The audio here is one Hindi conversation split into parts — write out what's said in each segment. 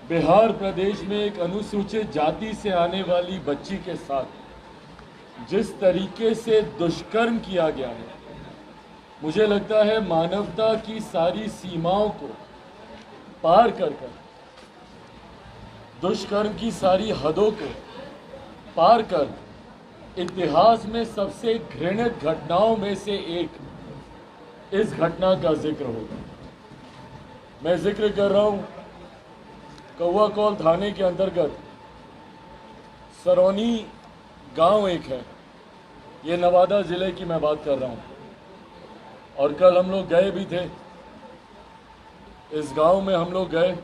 बिहार प्रदेश में एक अनुसूचित जाति से आने वाली बच्ची के साथ जिस तरीके से दुष्कर्म किया गया है, मुझे लगता है मानवता की सारी सीमाओं को पार कर दुष्कर्म की सारी हदों को पार कर इतिहास में सबसे घृणित घटनाओं में से एक इस घटना का जिक्र होगा। मैं जिक्र कर रहा हूं कौवा कौल थाने के अंतर्गत सरौनी गांव एक है, ये नवादा ज़िले की मैं बात कर रहा हूं। और कल हम लोग गए भी थे इस गांव में, हम लोग गए,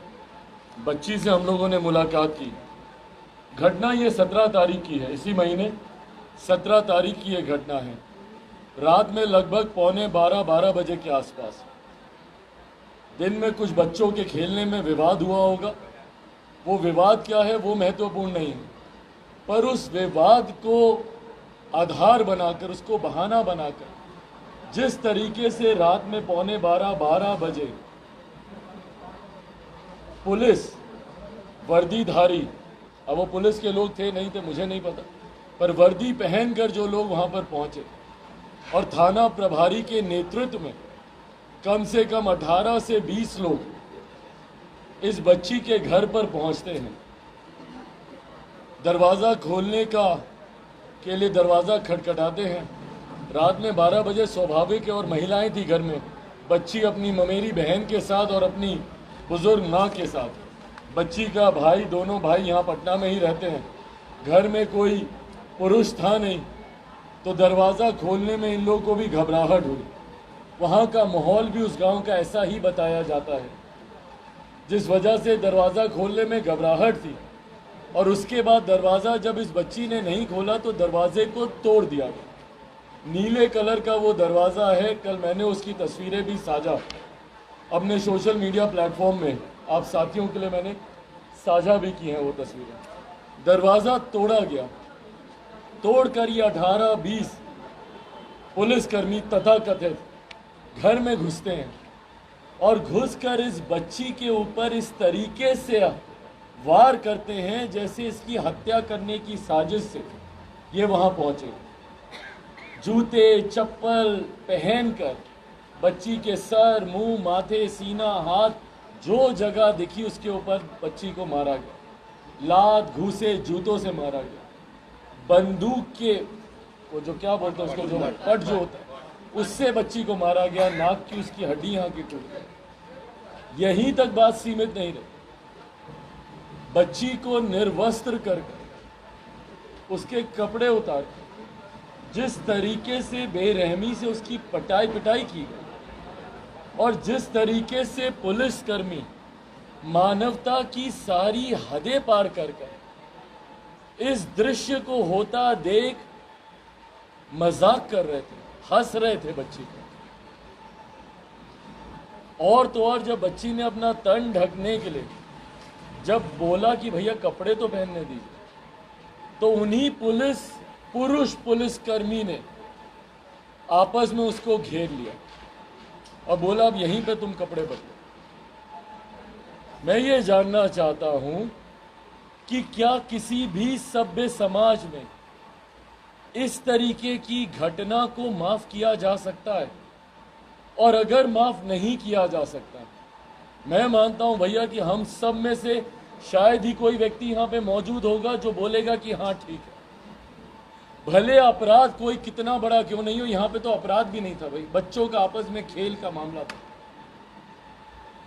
बच्ची से हम लोगों ने मुलाकात की। घटना ये 17 तारीख की है, इसी महीने 17 तारीख की ये घटना है। रात में लगभग 11:45 बजे के आसपास दिन में कुछ बच्चों के खेलने में विवाद हुआ होगा। वो विवाद क्या है वो महत्वपूर्ण नहीं है, पर उस विवाद को आधार बनाकर, उसको बहाना बनाकर जिस तरीके से रात में 11:45 बजे पुलिस वर्दीधारी, अब वो पुलिस के लोग थे नहीं थे मुझे नहीं पता, पर वर्दी पहनकर जो लोग वहां पर पहुंचे और थाना प्रभारी के नेतृत्व में कम से कम 18 से 20 लोग इस बच्ची के घर पर पहुंचते हैं। दरवाज़ा खोलने के लिए दरवाज़ा खटखटाते हैं। रात में 12 बजे स्वाभाविक है, और महिलाएं थी घर में, बच्ची अपनी ममेरी बहन के साथ और अपनी बुजुर्ग माँ के साथ। बच्ची का भाई, दोनों भाई यहाँ पटना में ही रहते हैं, घर में कोई पुरुष था नहीं, तो दरवाज़ा खोलने में इन लोगों को भी घबराहट हुई। वहाँ का माहौल भी उस गांव का ऐसा ही बताया जाता है, जिस वजह से दरवाज़ा खोलने में घबराहट थी। और उसके बाद दरवाज़ा जब इस बच्ची ने नहीं खोला तो दरवाजे को तोड़ दिया गया। नीले कलर का वो दरवाज़ा है, कल मैंने उसकी तस्वीरें भी साझा अपने सोशल मीडिया प्लेटफॉर्म में आप साथियों के लिए मैंने साझा भी की हैं वो तस्वीरें। दरवाज़ा तोड़ा गया, तोड़कर ये 18-20 पुलिसकर्मी तथाकथित घर में घुसते हैं और घुसकर इस बच्ची के ऊपर इस तरीके से वार करते हैं जैसे इसकी हत्या करने की साजिश से ये वहां पहुंचे। जूते चप्पल पहनकर बच्ची के सर, मुंह, माथे, सीना, हाथ, जो जगह दिखी उसके ऊपर बच्ची को मारा गया। लात घूसे जूतों से मारा गया। बंदूक के वो जो क्या बोलते हैं उसको, जो पट जो होता है, उससे बच्ची को मारा गया। नाक की उसकी हड्डी यहाँ की टूट गई। यहीं तक बात सीमित नहीं रही, बच्ची को निर्वस्त्र कर उसके कपड़े उतार जिस तरीके से बेरहमी से उसकी पिटाई की गई, और जिस तरीके से पुलिसकर्मी मानवता की सारी हदें पार कर इस दृश्य को होता देख मजाक कर रहे थे, हंस रहे थे बच्ची को। और तो और जब बच्ची ने अपना तन ढकने के लिए जब बोला कि भैया कपड़े तो पहनने दीजिए, तो उन्हीं पुरुष पुलिसकर्मी ने आपस में उसको घेर लिया और बोला अब यहीं पे तुम कपड़े बदलो। मैं ये जानना चाहता हूं कि क्या किसी भी सभ्य समाज में इस तरीके की घटना को माफ किया जा सकता है? और अगर माफ नहीं किया जा सकता, मैं मानता हूं भैया कि हम सब में से शायद ही कोई व्यक्ति यहां पे मौजूद होगा जो बोलेगा कि हाँ ठीक है, भले अपराध कोई कितना बड़ा क्यों नहीं हो। यहां पे तो अपराध भी नहीं था भाई, बच्चों का आपस में खेल का मामला था।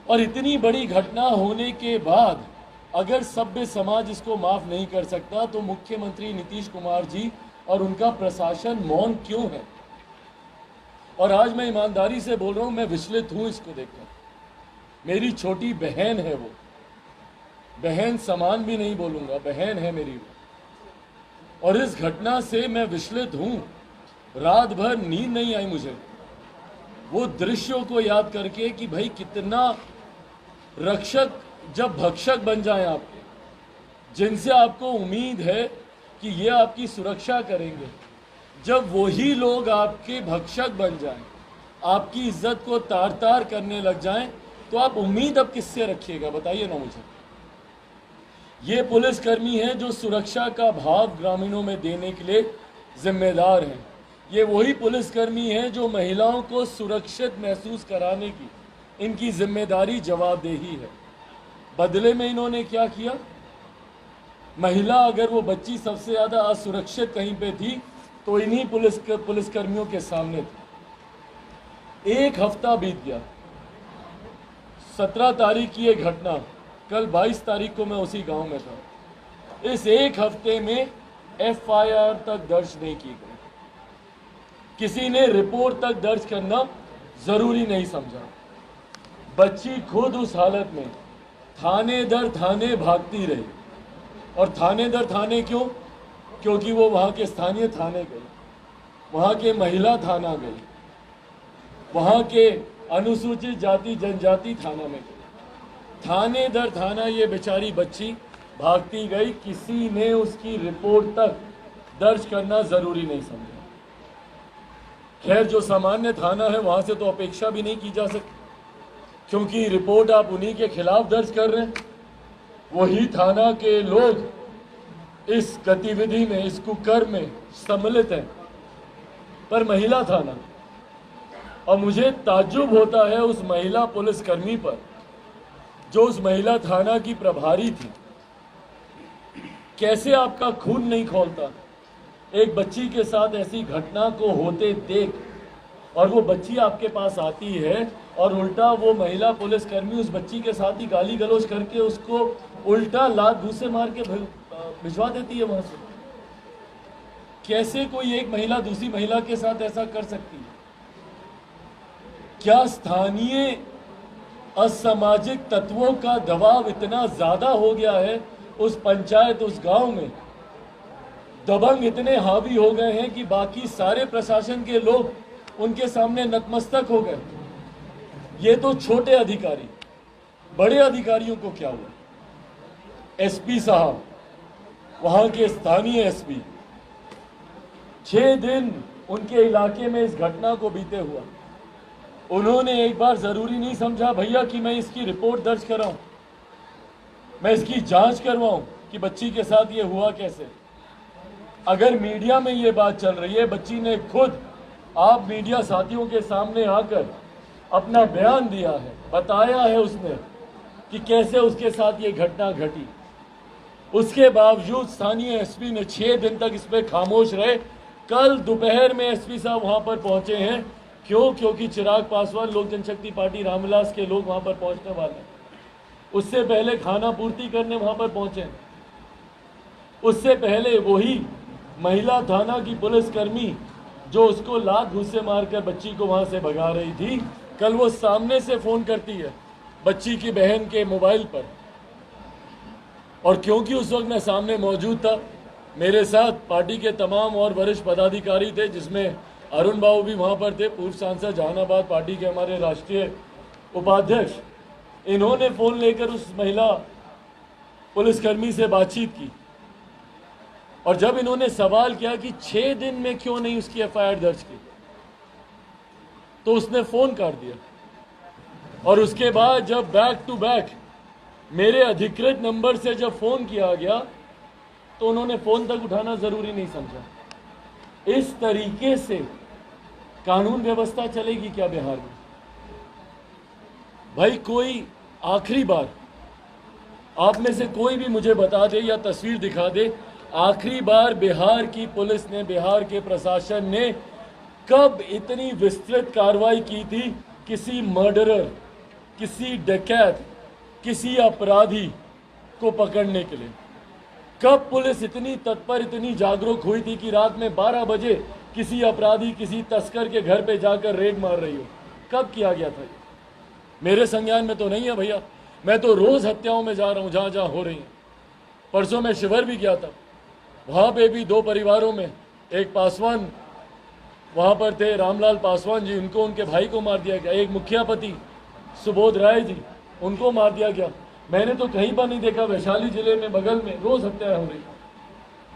और इतनी बड़ी घटना होने के बाद अगर सभ्य समाज इसको माफ नहीं कर सकता, तो मुख्यमंत्री नीतीश कुमार जी और उनका प्रशासन मौन क्यों है? और आज मैं ईमानदारी से बोल रहा हूं, मैं विचलित हूं इसको देखकर। मेरी छोटी बहन है वो, बहन समान भी नहीं बोलूंगा, बहन है मेरी वो। और इस घटना से मैं विचलित हूं। रात भर नींद नहीं आई मुझे वो दृश्यों को याद करके कि भाई कितना रक्षक जब भक्षक बन जाएं आपके, जिनसे आपको उम्मीद है कि ये आपकी सुरक्षा करेंगे, जब वही लोग आपके भक्षक बन जाएं, आपकी इज्जत को तार तार करने लग जाएं, तो आप उम्मीद अब किससे रखिएगा बताइए ना मुझे। ये पुलिसकर्मी हैं जो सुरक्षा का भाव ग्रामीणों में देने के लिए जिम्मेदार हैं। ये वही पुलिसकर्मी हैं जो महिलाओं को सुरक्षित महसूस कराने की इनकी जिम्मेदारी जवाबदेही है। बदले में इन्होंने क्या किया? महिला अगर वो बच्ची सबसे ज़्यादा असुरक्षित कहीं पे थी तो इन्हीं पुलिसकर्मियों के सामने थी। एक हफ्ता बीत गया, 17 तारीख की ये घटना, कल 22 तारीख को मैं उसी गांव में था। इस एक हफ्ते में FIR तक दर्ज नहीं की गई। किसी ने रिपोर्ट तक दर्ज करना जरूरी नहीं समझा। बच्ची खुद उस हालत में थाने दर थाने भागती रही। और थाने दर थाने क्यों? क्योंकि वो वहाँ के स्थानीय थाने गई, वहाँ के महिला थाना गई, वहाँ के अनुसूचित जाति जनजाति थाना में गई। थाने दर थाना ये बेचारी बच्ची भागती गई। किसी ने उसकी रिपोर्ट तक दर्ज करना जरूरी नहीं समझा। खैर, जो सामान्य थाना है वहाँ से तो अपेक्षा भी नहीं की जा सकती, क्योंकि रिपोर्ट आप उन्हीं के खिलाफ दर्ज कर रहे हैं। वही थाना के लोग इस गतिविधि में, इस कुकर्म में सम्मिलित हैं। पर महिला थाना, और मुझे ताज्जुब होता है उस महिला पुलिसकर्मी पर जो उस महिला थाना की प्रभारी थी। कैसे आपका खून नहीं खौलता एक बच्ची के साथ ऐसी घटना को होते देख, और वो बच्ची आपके पास आती है और उल्टा वो महिला पुलिसकर्मी उस बच्ची के साथ ही गाली गलौज करके उसको उल्टा लात घूंसे मार के भिजवा देती है वहां से। कैसे कोई एक महिला दूसरी महिला के साथ ऐसा कर सकती है? क्या स्थानीय असामाजिक तत्वों का दबाव इतना ज्यादा हो गया है उस पंचायत, उस गांव में? दबंग इतने हावी हो गए हैं कि बाकी सारे प्रशासन के लोग उनके सामने नतमस्तक हो गए। ये तो छोटे अधिकारी, बड़े अधिकारियों को क्या हुआ? SP साहब, वहां के स्थानीय SP, 6 दिन उनके इलाके में इस घटना को बीते हुआ। उन्होंने एक बार जरूरी नहीं समझा भैया कि मैं इसकी रिपोर्ट दर्ज कराऊं, मैं इसकी जांच करवाऊं कि बच्ची के साथ ये हुआ कैसे? अगर मीडिया में ये बात चल रही है, बच्ची ने खुद आप मीडिया साथियों के सामने आकर अपना बयान दिया है, बताया है उसने कि कैसे उसके साथ ये घटना घटी। उसके बावजूद स्थानीय SP ने 6 दिन तक इस पर खामोश रहे। कल दोपहर में SP साहब वहां पर पहुंचे हैं। क्यों? क्योंकि चिराग पासवान, लोक जनशक्ति पार्टी रामविलास के लोग वहां पर पहुंचने वाले हैं। उससे पहले खाना पूर्ति करने वहां पर पहुंचे। उससे पहले वही महिला थाना की पुलिसकर्मी जो उसको लात घूंसे मारकर बच्ची को वहां से भगा रही थी, कल वो सामने से फोन करती है बच्ची की बहन के मोबाइल पर। और क्योंकि उस वक्त मैं सामने मौजूद था, मेरे साथ पार्टी के तमाम और वरिष्ठ पदाधिकारी थे, जिसमें अरुण बाबू भी वहां पर थे, पूर्व सांसद जहानाबाद पार्टी के हमारे राष्ट्रीय उपाध्यक्ष। इन्होंने फोन लेकर उस महिला पुलिसकर्मी से बातचीत की। और जब इन्होंने सवाल किया कि 6 दिन में क्यों नहीं उसकी FIR दर्ज की, तो उसने फोन काट दिया। और उसके बाद जब बैक टू बैक मेरे अधिकृत नंबर से जब फोन किया गया तो उन्होंने फोन तक उठाना जरूरी नहीं समझा। इस तरीके से कानून व्यवस्था चलेगी क्या बिहार में? भाई, कोई आखिरी बार आप में से कोई भी मुझे बता दे या तस्वीर दिखा दे, आखिरी बार बिहार की पुलिस ने, बिहार के प्रशासन ने कब इतनी विस्तृत कार्रवाई की थी किसी मर्डरर, किसी डकैत, किसी अपराधी को पकड़ने के लिए? कब पुलिस इतनी तत्पर, इतनी जागरूक हुई थी कि रात में 12 बजे किसी अपराधी, किसी तस्कर के घर पे जाकर रेड मार रही हो? कब किया गया था? मेरे संज्ञान में तो नहीं है भैया। मैं तो रोज हत्याओं में जा रहा हूं जहां जहां हो रही हैं। परसों मैं शिवर भी गया था, वहां पे भी 2 परिवारों में, एक पासवान वहां पर थे, रामलाल पासवान जी, उनको उनके भाई को मार दिया गया। एक मुखियापति सुबोध राय जी, उनको मार दिया गया। मैंने तो कहीं पर नहीं देखा, वैशाली जिले में बगल में रोज हत्या हो रही,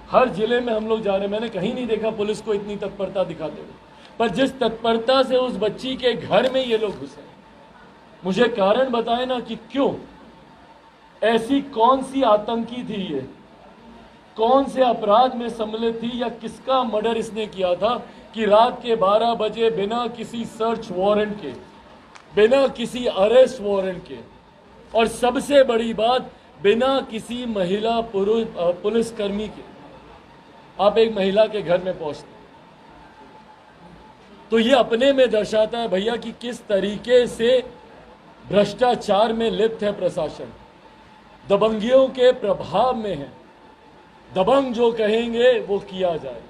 हर जिले में हम लोग जा रहे हैं, मैंने कहीं नहीं देखा पुलिस को इतनी तत्परता दिखाते हुए। पर जिस तत्परता से उस बच्ची के घर में ये लोग घुसे, मुझे कारण बताए ना कि क्यों? ऐसी कौन सी आतंकी थी ये, कौन से अपराध में सम्मिलित थी, या किसका मर्डर इसने किया था कि रात के 12 बजे बिना किसी सर्च वारंट के, बिना किसी अरेस्ट वारंट के, और सबसे बड़ी बात बिना किसी महिला पुलिसकर्मी के आप एक महिला के घर में पहुंचते। तो ये अपने में दर्शाता है भैया कि किस तरीके से भ्रष्टाचार में लिप्त है प्रशासन, दबंगियों के प्रभाव में है। दबंग जो कहेंगे वो किया जाए।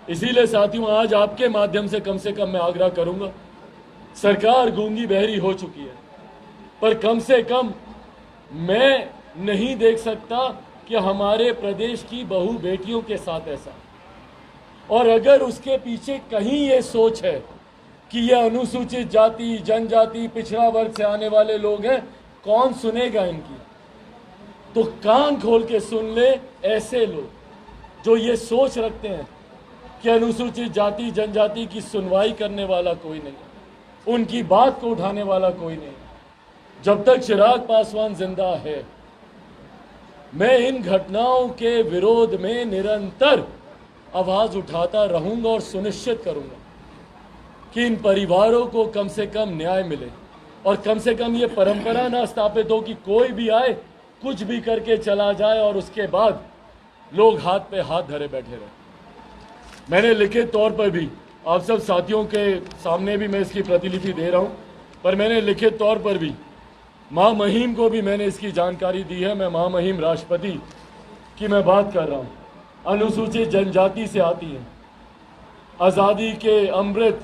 इसीलिए साथियों, आज आपके माध्यम से कम मैं आग्रह करूंगा, सरकार गूंगी बहरी हो चुकी है, पर कम से कम मैं नहीं देख सकता कि हमारे प्रदेश की बहू बेटियों के साथ ऐसा, और अगर उसके पीछे कहीं ये सोच है कि ये अनुसूचित जाति, जनजाति, पिछड़ा वर्ग से आने वाले लोग हैं, कौन सुनेगा इनकी? तो कान खोल के सुन ले ऐसे लोग जो ये सोच रखते हैं कि अनुसूचित जाति, जनजाति की सुनवाई करने वाला कोई नहीं, उनकी बात को उठाने वाला कोई नहीं। जब तक चिराग पासवान जिंदा है, मैं इन घटनाओं के विरोध में निरंतर आवाज उठाता रहूंगा और सुनिश्चित करूंगा कि इन परिवारों को कम से कम न्याय मिले, और कम से कम ये परंपरा ना स्थापित हो कि कोई भी आए, कुछ भी करके चला जाए और उसके बाद लोग हाथ पे हाथ धरे बैठे रहे। मैंने लिखित तौर पर भी आप सब साथियों के सामने भी मैं इसकी प्रतिलिपि दे रहा हूं, पर मैंने लिखित तौर पर भी मां महिम को भी मैंने इसकी जानकारी दी है। मैं मां महिम राष्ट्रपति की मैं बात कर रहा हूं, अनुसूचित जनजाति से आती हैं। आज़ादी के अमृत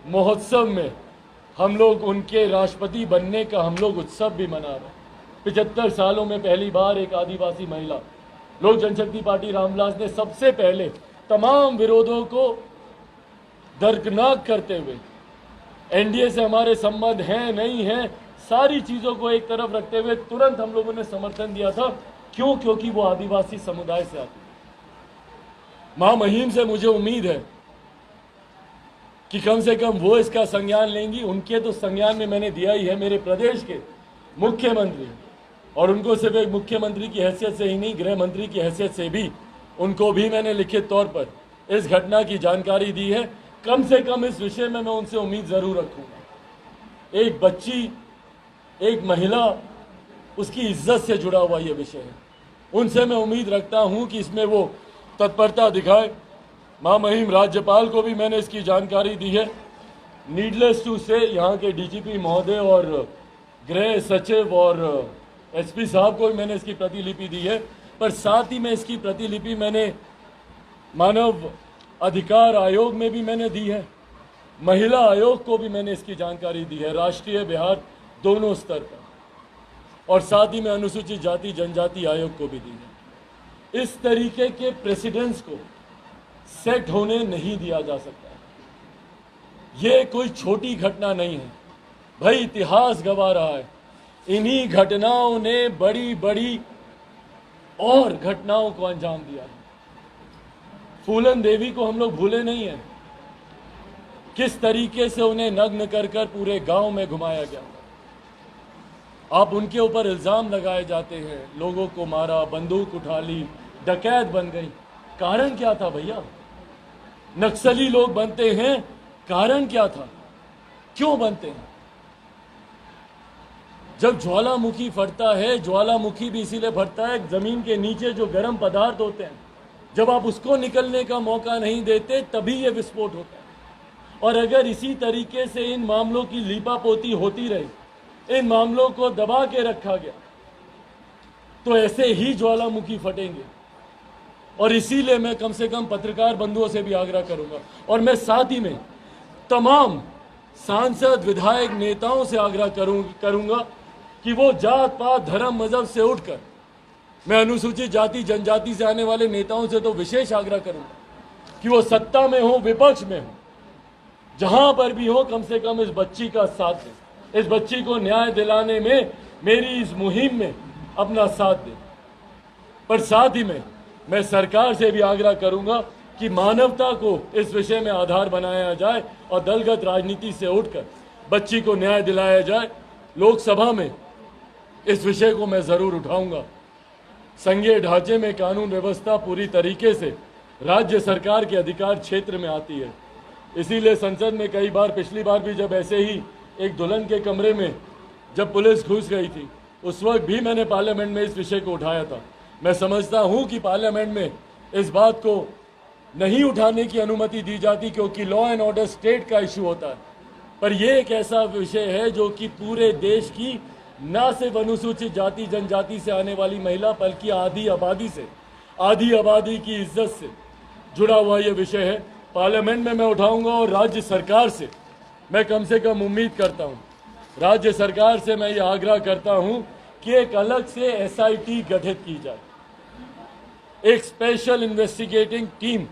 महोत्सव में हम लोग उनके राष्ट्रपति बनने का हम लोग उत्सव भी मना रहे हैं। 75 सालों में पहली बार एक आदिवासी महिला, लोक जनशक्ति पार्टी रामविलास ने सबसे पहले तमाम विरोधों को दरकिनार करते हुए, एनडीए से हमारे संबंध हैं नहीं हैं, सारी चीजों को एक तरफ रखते हुए तुरंत हम लोगों ने समर्थन दिया था। क्यों? क्योंकि वो आदिवासी समुदाय से आती। मां महिम से मुझे उम्मीद है कि कम से कम वो इसका संज्ञान लेंगी। उनके तो संज्ञान में मैंने दिया ही है, मेरे प्रदेश के मुख्यमंत्री, और उनको सिर्फ एक मुख्यमंत्री की हैसियत से ही नहीं, गृह मंत्री की हैसियत से भी उनको भी मैंने लिखित तौर पर इस घटना की जानकारी दी है। कम से कम इस विषय में मैं उनसे उम्मीद जरूर रखूंगा। एक बच्ची, एक महिला, उसकी इज्जत से जुड़ा हुआ यह विषय है। उनसे मैं उम्मीद रखता हूं कि इसमें वो तत्परता दिखाए। मां महिम राज्यपाल को भी मैंने इसकी जानकारी दी है। नीडलेस टू से यहाँ के डीजीपी महोदय और गृह सचिव और एसपी साहब को भी मैंने इसकी प्रतिलिपि दी है, पर साथ ही में इसकी प्रतिलिपि मैंने मानव अधिकार आयोग में भी मैंने दी है, महिला आयोग को भी मैंने इसकी जानकारी दी है, राष्ट्रीय, बिहार दोनों स्तर पर, और साथ ही में अनुसूचित जाति जनजाति आयोग को भी दी है। इस तरीके के प्रेसिडेंट्स को सेट होने नहीं दिया जा सकता। ये कोई छोटी घटना नहीं है भाई, इतिहास गवा रहा है। इन्हीं घटनाओं ने बड़ी बड़ी और घटनाओं को अंजाम दिया है। फूलन देवी को हम लोग भूले नहीं हैं, किस तरीके से उन्हें नग्न कर कर पूरे गांव में घुमाया गया। आप उनके ऊपर इल्जाम लगाए जाते हैं, लोगों को मारा, बंदूक उठा ली, डकैत बन गई। कारण क्या था भैया? नक्सली लोग बनते हैं, कारण क्या था? क्यों बनते हैं? जब ज्वालामुखी फटता है, ज्वालामुखी भी इसीलिए फटता है, जमीन के नीचे जो गर्म पदार्थ होते हैं, जब आप उसको निकलने का मौका नहीं देते तभी ये विस्फोट होता है। और अगर इसी तरीके से इन मामलों की लीपापोती होती रही, इन मामलों को दबा के रखा गया, तो ऐसे ही ज्वालामुखी फटेंगे। और इसीलिए मैं कम से कम पत्रकार बंधुओं से भी आग्रह करूंगा, और मैं साथ ही में तमाम सांसद, विधायक, नेताओं से आग्रह करूंगा कि वो जात पात, धर्म, मजहब से उठकर, मैं अनुसूचित जाति जनजाति से आने वाले नेताओं से तो विशेष आग्रह करूंगा कि वो सत्ता में हो, विपक्ष में हो, जहां पर भी हो, कम से कम इस बच्ची का साथ दें, इस बच्ची को न्याय दिलाने में, मेरी इस मुहिम में अपना साथ दें। पर साथ ही में मैं सरकार से भी आग्रह करूंगा कि मानवता को इस विषय में आधार बनाया जाए और दलगत राजनीति से उठकर बच्ची को न्याय दिलाया जाए। लोकसभा में इस विषय को मैं ज़रूर उठाऊंगा। संघीय ढांचे में कानून व्यवस्था पूरी तरीके से राज्य सरकार के अधिकार क्षेत्र में आती है। इसीलिए संसद में कई बार, पिछली बार भी जब ऐसे ही एक दुल्हन के कमरे में जब पुलिस घुस गई थी, उस वक्त भी मैंने पार्लियामेंट में इस विषय को उठाया था। मैं समझता हूं कि पार्लियामेंट में इस बात को नहीं उठाने की अनुमति दी जाती क्योंकि लॉ एंड ऑर्डर स्टेट का इशू होता है, पर यह एक ऐसा विषय है जो कि पूरे देश की न सिर्फ अनुसूचित जाति जनजाति से आने वाली महिला बल्कि आधी आबादी की इज्जत से जुड़ा हुआ यह विषय है। पार्लियामेंट में मैं उठाऊंगा और राज्य सरकार से मैं कम से कम उम्मीद करता हूं, राज्य सरकार से मैं ये आग्रह करता हूं कि एक अलग से एसआईटी गठित की जाए, एक स्पेशल इन्वेस्टिगेटिंग टीम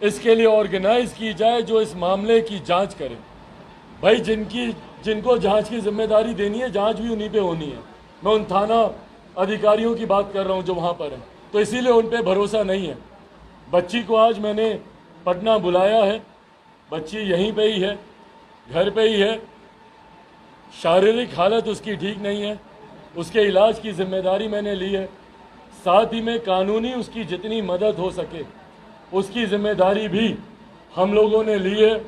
इसके लिए ऑर्गेनाइज की जाए जो इस मामले की जांच करे। भाई जिनको जांच की जिम्मेदारी देनी है, जांच भी उन्हीं पे होनी है। मैं उन थाना अधिकारियों की बात कर रहा हूं जो वहां पर हैं, तो इसीलिए उन पे भरोसा नहीं है। बच्ची को आज मैंने पटना बुलाया है, बच्ची यहीं पे ही है, घर पे ही है, शारीरिक हालत उसकी ठीक नहीं है, उसके इलाज की जिम्मेदारी मैंने ली है। साथ ही में कानूनी उसकी जितनी मदद हो सके उसकी जिम्मेदारी भी हम लोगों ने ली है।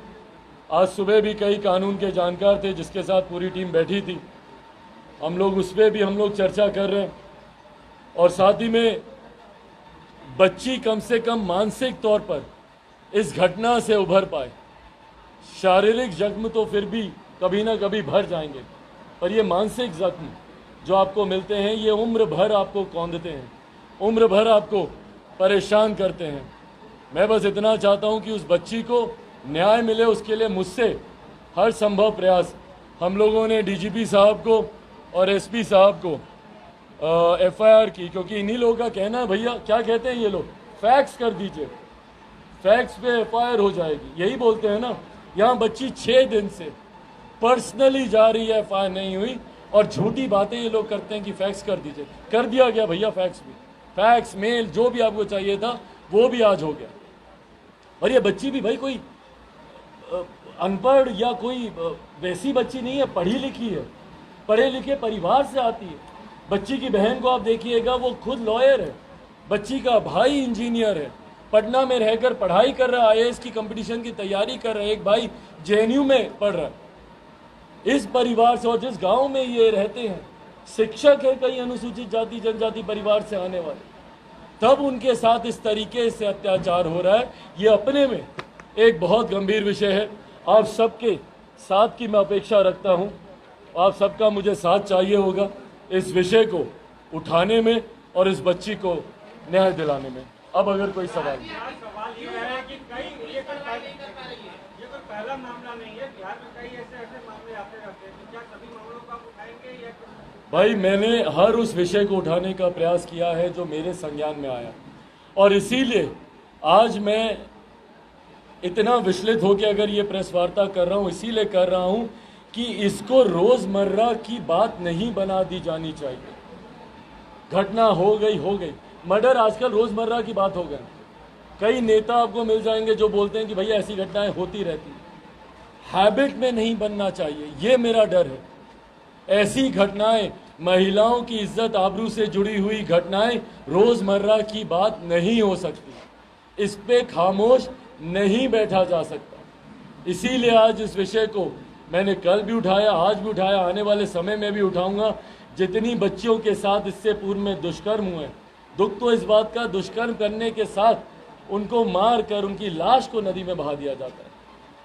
आज सुबह भी कई कानून के जानकार थे जिसके साथ पूरी टीम बैठी थी, हम लोग उस पर भी हम लोग चर्चा कर रहे हैं। और साथ ही में बच्ची कम से कम मानसिक तौर पर इस घटना से उभर पाए। शारीरिक जख्म तो फिर भी कभी ना कभी भर जाएंगे, पर ये मानसिक जख्म जो आपको मिलते हैं ये उम्र भर आपको कौंधते हैं, उम्र भर आपको परेशान करते हैं। मैं बस इतना चाहता हूं कि उस बच्ची को न्याय मिले, उसके लिए मुझसे हर संभव प्रयास। हम लोगों ने डीजीपी साहब को और एसपी साहब को एफआईआर की, क्योंकि इन्हीं लोगों का कहना है, भैया क्या कहते हैं ये लोग, फैक्स कर दीजिए, फैक्स पे एफआईआर हो जाएगी, यही बोलते हैं ना। यहाँ बच्ची 6 दिन से पर्सनली जा रही है, एफआईआर नहीं हुई, और झूठी बातें ये लोग करते हैं कि फैक्स कर दीजिए। कर दिया गया भैया, फैक्स भी, फैक्स मेल जो भी आपको चाहिए था वो भी आज हो गया। और ये बच्ची भी भाई कोई अनपढ़ या कोई वैसी बच्ची नहीं है, पढ़ी लिखी है, पढ़े लिखे परिवार से आती है। बच्ची की बहन को आप देखिएगा, वो खुद लॉयर है, बच्ची का भाई इंजीनियर है, पटना में रहकर पढ़ाई कर रहा है, आईएएस की कंपटीशन की तैयारी कर रहा है, एक भाई जेएनयू में पढ़ रहा है। इस परिवार से, और जिस गांव में ये रहते हैं, शिक्षक है कई अनुसूचित जाति जनजाति परिवार से आने वाले, तब उनके साथ इस तरीके से अत्याचार हो रहा है। ये अपने में एक बहुत गंभीर विषय है। आप सबके साथ की मैं अपेक्षा रखता हूं, आप सबका मुझे साथ चाहिए होगा इस विषय को उठाने में और इस बच्ची को न्याय दिलाने में। अब अगर कोई सवाल ये है कि ये कोई पहला मामला नहीं है, बिहार में कई ऐसे मामले आते रहते हैं, तो क्या सभी मामलों को आप उठाएंगे या? भाई मैंने हर उस विषय को उठाने का प्रयास किया है जो मेरे संज्ञान में आया, और इसीलिए आज मैं इतना विचलित होकर अगर ये प्रेस वार्ता कर रहा हूँ, इसीलिए कर रहा हूँ कि इसको रोजमर्रा की बात नहीं बना दी जानी चाहिए। घटना हो गई, मर्डर आजकल रोजमर्रा की बात हो गया। कई नेता आपको मिल जाएंगे जो बोलते हैं कि भैया ऐसी घटनाएं होती रहती, हैबिट में नहीं बनना चाहिए, ये मेरा डर है। ऐसी घटनाएं, महिलाओं की इज्जत आबरू से जुड़ी हुई घटनाएं रोजमर्रा की बात नहीं हो सकती, इस पे खामोश नहीं बैठा जा सकता। इसीलिए आज इस विषय को मैंने कल भी उठाया, आज भी उठाया, आने वाले समय में भी उठाऊंगा। जितनी बच्चियों के साथ इससे पूर्व में दुष्कर्म हुए, दुख तो इस बात का, दुष्कर्म करने के साथ उनको मार कर उनकी लाश को नदी में बहा दिया जाता है।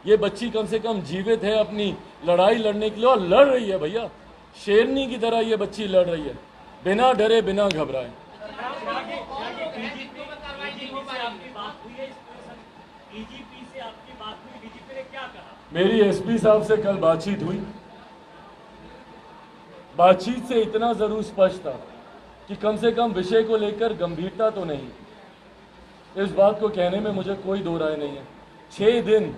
ये बच्ची कम से कम जीवित है, अपनी लड़ाई लड़ने के लिए, और लड़ रही है भैया, शेरनी की तरह ये बच्ची लड़ रही है, बिना डरे बिना घबराए। मेरी एसपी साहब से कल बातचीत हुई, बातचीत से इतना जरूर स्पष्ट था कि कम से कम विषय को लेकर गंभीरता तो नहीं, इस बात को कहने में मुझे कोई दो राय नहीं है। 6 दिन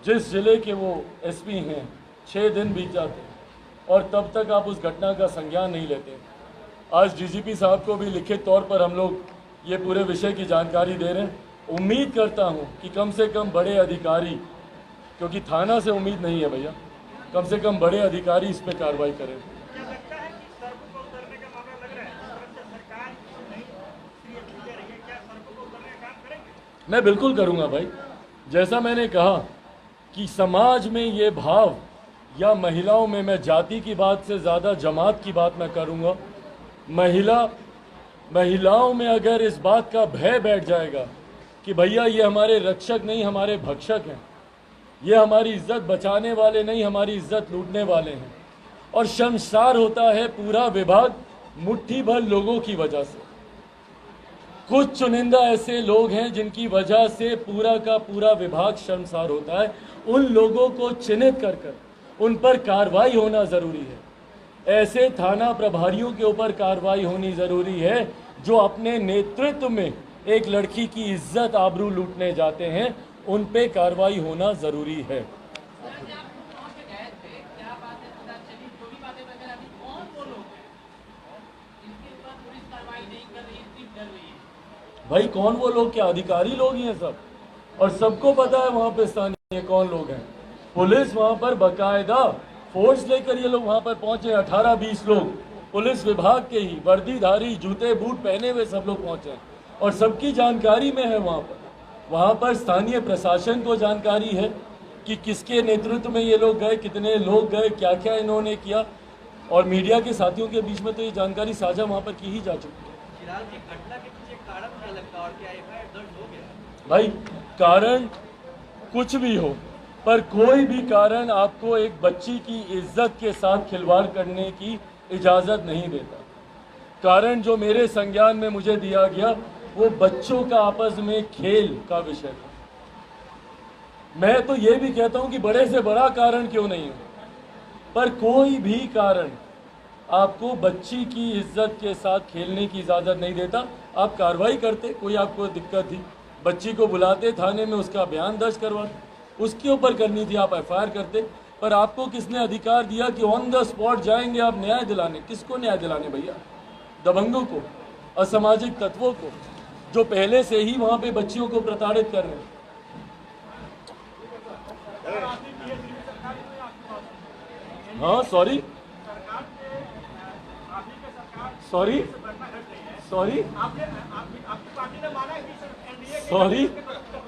जिस जिले के वो एसपी हैं, 6 दिन बीत जाते और तब तक आप उस घटना का संज्ञान नहीं लेते। आज डीजीपी साहब को भी लिखित तौर पर हम लोग ये पूरे विषय की जानकारी दे रहे हैं। उम्मीद करता हूँ कि कम से कम बड़े अधिकारी, क्योंकि थाना से उम्मीद नहीं है भैया, कम से कम बड़े अधिकारी इस पर कार्रवाई करें। क्या लगता है कि मैं बिल्कुल करूँगा भाई। जैसा मैंने कहा कि समाज में ये भाव या महिलाओं में, मैं जाति की बात से ज़्यादा जमात की बात मैं करूँगा। महिलाओं में अगर इस बात का भय बैठ जाएगा कि भैया ये हमारे रक्षक नहीं, हमारे भक्षक हैं, ये हमारी इज्जत बचाने वाले नहीं, हमारी इज्जत लूटने वाले हैं, और शर्मसार होता है पूरा विभाग मुट्ठी भर लोगों की वजह से। कुछ चुनिंदा ऐसे लोग हैं जिनकी वजह से पूरा का पूरा विभाग शर्मसार होता है। उन लोगों को चिन्हित कर उन पर कार्रवाई होना जरूरी है। ऐसे थाना प्रभारियों के ऊपर कार्रवाई होनी जरूरी है जो अपने नेतृत्व में एक लड़की की इज्जत आबरू लूटने जाते हैं, उन पे कार्रवाई होना जरूरी है। भाई कौन वो लोग, क्या अधिकारी लोग ही हैं सब, और सबको पता है वहां पे स्थानीय कौन लोग हैं। पुलिस वहां पर बकायदा फोर्स लेकर ये लोग वहां पर पहुंचे, 18-20 लोग पुलिस विभाग के ही वर्दीधारी, जूते बूट पहने हुए सब लोग पहुंचे, और सबकी जानकारी में है। वहां पर स्थानीय प्रशासन को जानकारी है कि किसके नेतृत्व में ये लोग गए, कितने लोग गए, क्या क्या इन्होंने किया, और मीडिया के साथियों के बीच में तो ये जानकारी साझा वहां पर की ही जा चुकी है। फिलहाल की घटना के पीछे कारण क्या लगता है और क्या एफआईआर दर्ज हो गया? भाई कारण कुछ भी हो, पर कोई भी कारण आपको एक बच्ची की इज्जत के साथ खिलवाड़ करने की इजाजत नहीं देता। कारण जो मेरे संज्ञान में मुझे दिया गया वो बच्चों का आपस में खेल का विषय था। मैं तो ये भी कहता हूं कि बड़े से बड़ा कारण क्यों नहीं हो, पर कोई भी कारण आपको बच्ची की इज्जत के साथ खेलने की इजाज़त नहीं देता। आप कार्रवाई करते, कोई आपको दिक्कत थी, बच्ची को बुलाते थाने में, उसका बयान दर्ज करवाते, उसके ऊपर करनी थी, आप एफआईआर करते। पर आपको किसने अधिकार दिया कि ऑन द स्पॉट जाएंगे आप न्याय दिलाने? किसको न्याय दिलाने भैया? दबंगों को, असामाजिक तत्वों को, जो पहले से ही वहां पे बच्चियों को प्रताड़ित कर रहे हैं। हाँ सॉरी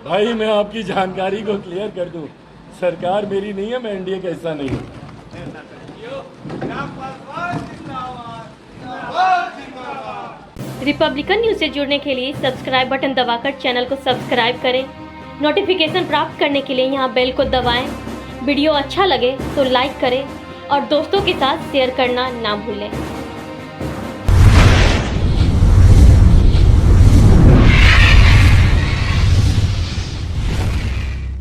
भाई, मैं आपकी जानकारी को क्लियर कर दूं, सरकार मेरी नहीं है, मैं एनडीए का हिस्सा नहीं हूँ। रिपब्लिकन न्यूज से जुड़ने के लिए सब्सक्राइब बटन दबाकर चैनल को सब्सक्राइब करें। नोटिफिकेशन प्राप्त करने के लिए यहाँ बेल को दबाएं। वीडियो अच्छा लगे तो लाइक करें और दोस्तों के साथ शेयर करना ना भूलें।